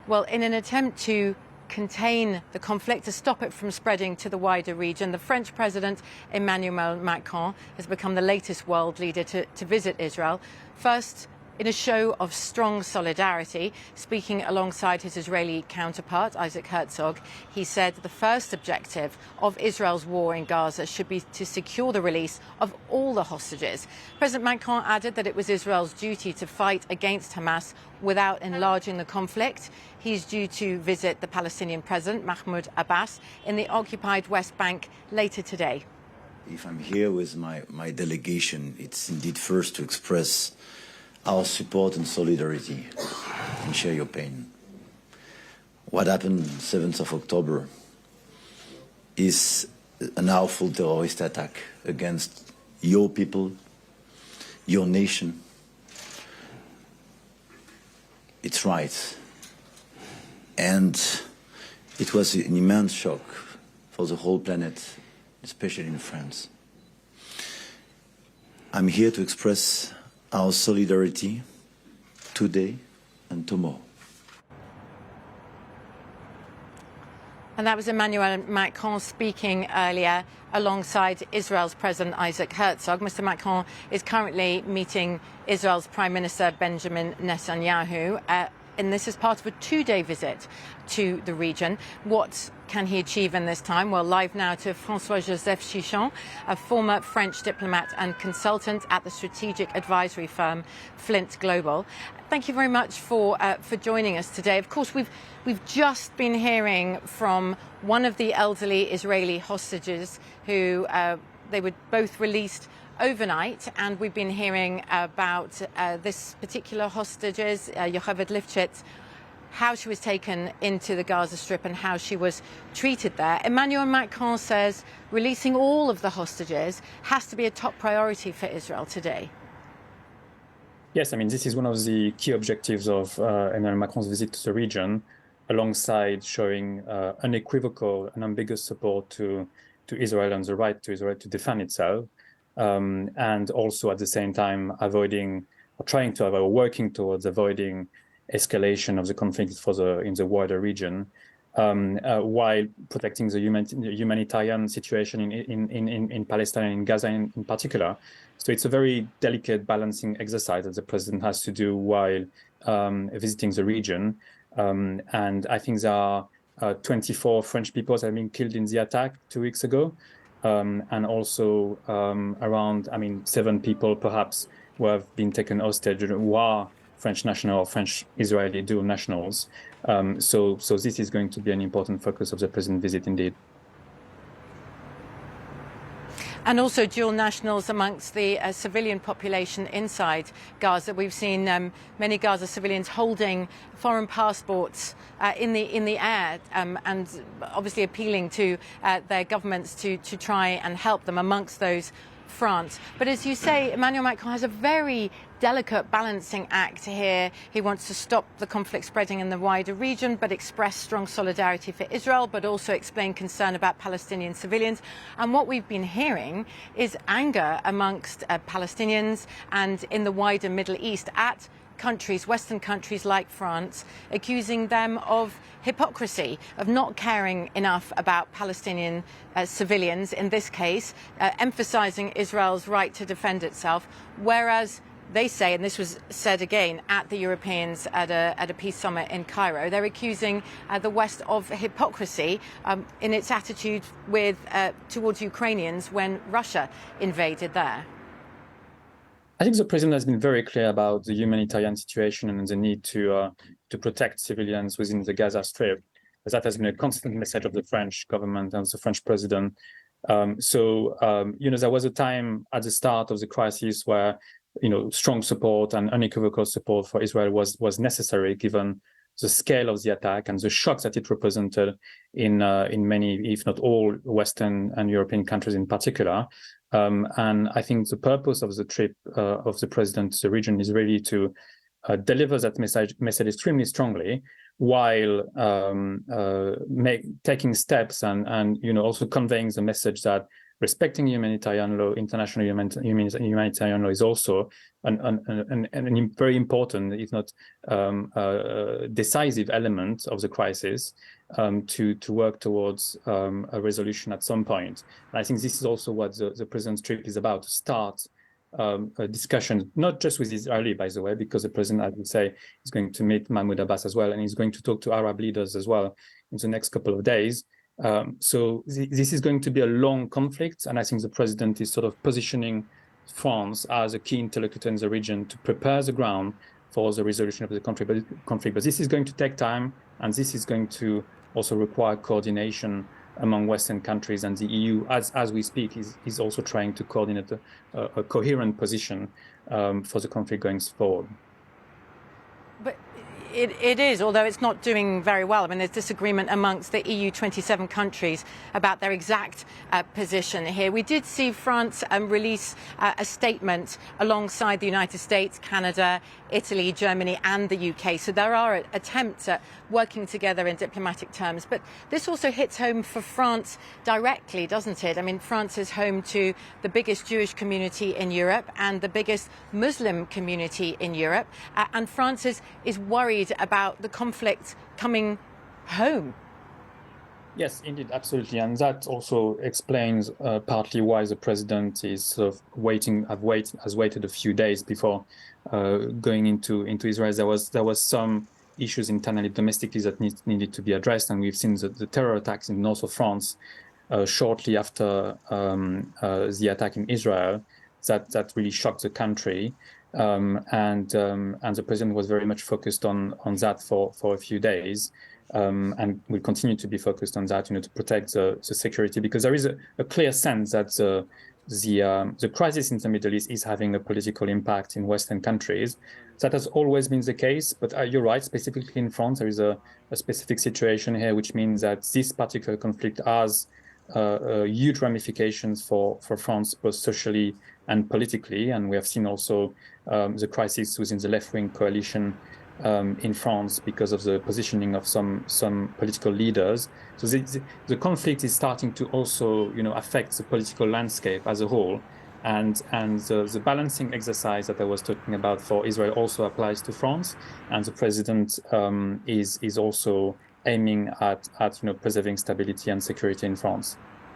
Well, in an attempt to contain the conflict, to stop it from spreading to the wider region, the French President Emmanuel Macron has become the latest world leader to visit Israel. First, in a show of strong solidarity, speaking alongside his Israeli counterpart, Isaac Herzog, he said the first objective of Israel's war in Gaza should be to secure the release of all the hostages. President Macron added that it was Israel's duty to fight against Hamas without enlarging the conflict. He's due to visit the Palestinian President, Mahmoud Abbas, in the occupied West Bank later today. If I'm here with my delegation, it's indeed first to express our support and solidarity and share your pain. What happened 7th of October is an awful terrorist attack against your people, your nation. It's right. And it was an immense shock for the whole planet, especially in France. I'm here to express our solidarity today and tomorrow. And that was Emmanuel Macron speaking earlier alongside Israel's President Isaac Herzog. Mr. Macron is currently meeting Israel's Prime Minister Benjamin Netanyahu. And this is part of a two-day visit to the region. What can he achieve in this time? Well, live now to François-Joseph Chichon, a former French diplomat and consultant at the strategic advisory firm Flint Global. Thank you very much for joining us today. Of course, we've just been hearing from one of the elderly Israeli hostages who they were both released overnight, and we've been hearing about this particular hostages, Yocheved Lifshitz, how she was taken into the Gaza Strip and how she was treated there. Emmanuel Macron says releasing all of the hostages has to be a top priority for Israel today. Yes, I mean, this is one of the key objectives of Emmanuel Macron's visit to the region, alongside showing unequivocal and ambiguous support to Israel and the right to Israel to defend itself. And also at the same time avoiding or trying to avoid, or working towards avoiding escalation of the conflict in the wider region, while protecting the humanitarian situation in Palestine and in Gaza in particular. So it's a very delicate balancing exercise that the president has to do while visiting the region. And I think there are 24 French people that have been killed in the attack 2 weeks ago. And also around, 7 people perhaps who have been taken hostage who are French national or French Israeli dual nationals. So this is going to be an important focus of the president's visit indeed. And also dual nationals amongst the civilian population inside Gaza. We've seen many Gaza civilians holding foreign passports in the air, and obviously appealing to their governments to try and help them, amongst those France. But as you say, Emmanuel Macron has a very delicate balancing act here. He wants to stop the conflict spreading in the wider region, but express strong solidarity for Israel, but also explain concern about Palestinian civilians. And what we've been hearing is anger amongst Palestinians and in the wider Middle East at countries, Western countries like France, accusing them of hypocrisy, of not caring enough about Palestinian civilians, in this case, emphasizing Israel's right to defend itself, whereas they say, and this was said again at the Europeans at a peace summit in Cairo, they're accusing the West of hypocrisy in its attitude towards Ukrainians when Russia invaded there. I think the president has been very clear about the humanitarian situation and the need to protect civilians within the Gaza Strip. That has been a constant message of the French government and the French president. There was a time at the start of the crisis where strong support and unequivocal support for Israel was necessary, given the scale of the attack and the shocks that it represented in many, if not all, Western and European countries in particular. And I think the purpose of the trip of the president to the region is really to deliver that message extremely strongly, while taking steps and also conveying the message that respecting humanitarian law, international humanitarian law is also an very important, if not decisive element of the crisis to work towards a resolution at some point. And I think this is also what the president's trip is about, to start a discussion, not just with Israeli, by the way, because the president, I would say, is going to meet Mahmoud Abbas as well, and he's going to talk to Arab leaders as well in the next couple of days. So this is going to be a long conflict, and I think the president is sort of positioning France as a key interlocutor in the region to prepare the ground for the resolution of the conflict. But this is going to take time, and this is going to also require coordination among Western countries, and the EU, as we speak, is also trying to coordinate a coherent position for the conflict going forward. But it is, although it's not doing very well. I mean, there's disagreement amongst the EU 27 countries about their exact position here. We did see France release a statement alongside the United States, Canada, Italy, Germany and the UK. So there are attempts at working together in diplomatic terms. But this also hits home for France directly, doesn't it? I mean, France is home to the biggest Jewish community in Europe and the biggest Muslim community in Europe. And France is worried about the conflict coming home. Yes, indeed, absolutely, and that also explains partly why the president is sort of has waited a few days before going into Israel. There was some issues internally, domestically, that needed to be addressed, and we've seen the terror attacks in the north of France shortly after the attack in Israel. That really shocked the country. And the president was very much focused on that for a few days, and will continue to be focused on that, to protect the security, because there is a clear sense that the crisis in the Middle East is having a political impact in Western countries. That has always been the case, but you're right, specifically in France, there is a specific situation here, which means that this particular conflict has huge ramifications for France, both socially and politically. And we have seen also the crisis within the left-wing coalition in France because of the positioning of some political leaders. So the conflict is starting to also, affect the political landscape as a whole. And the balancing exercise that I was talking about for Israel also applies to France. And the president is also aiming at preserving stability and security in France.